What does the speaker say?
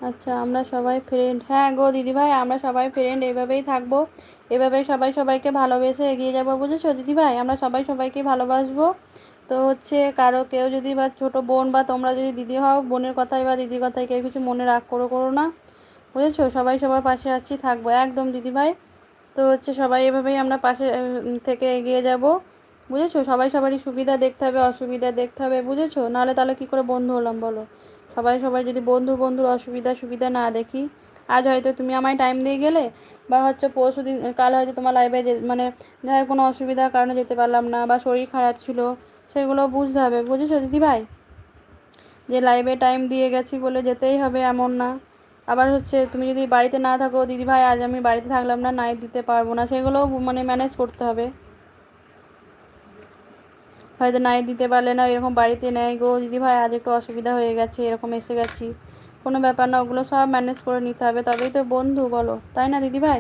আচ্ছা, আমরা সবাই ফ্রেন্ড। হ্যাঁ গো দিদিভাই, আমরা সবাই ফ্রেন্ড, এভাবেই থাকবো। এভাবেই সবাই সবাইকে ভালোবেসে এগিয়ে যাবো, বুঝেছো দিদিভাই? আমরা সবাই সবাইকে ভালোবাসবো। তো হচ্ছে কারো কেউ যদি বা ছোটো বোন বা তোমরা যদি দিদি হও, বোনের কথায় বা দিদির কথায় কেউ কিছু মনে রাগ করো না, বুঝেছো? সবাই সবার পাশে আছি, থাকবো একদম দিদিভাই। তো হচ্ছে সবাই এভাবেই আমরা পাশে থেকে এগিয়ে যাব, বুঝেছো? সবাই সবারই সুবিধা দেখতে হবে, অসুবিধা দেখতে হবে, বুঝেছো? নাহলে তাহলে কী করে বন্ধু হলাম বলো? সবাই সবাই যদি বন্ধুর অসুবিধা সুবিধা না দেখি, আজ হয়তো তুমি আমায় টাইম দিয়ে গেলে, বা হচ্ছে পরশু দিন কাল হয়তো তোমার লাইফে যে মানে যাই কোনো অসুবিধার কারণে যেতে পারলাম না, বা শরীর খারাপ ছিল, সেগুলো বুঝতে হবে, বুঝেছো দিদিভাই? যে লাইভে টাইম দিয়ে গেছি বলে যেতেই হবে এমন না। আবার হচ্ছে তুমি যদি বাড়িতে না থাকো দিদিভাই, আজ আমি বাড়িতে থাকলাম না, নাইট দিতে পারবো না, সেগুলোও মানে ম্যানেজ করতে হবে। হয়তো নাইট দিতে পারলে না, এরকম বাড়িতে নেই গো দিদিভাই, আজ একটু অসুবিধা হয়ে গেছে, এরকম এসে গেছি, কোনো ব্যাপার না, ওগুলো সব ম্যানেজ করে নিতে হবে, তবেই তো বন্ধু, বলো তাই না দিদিভাই?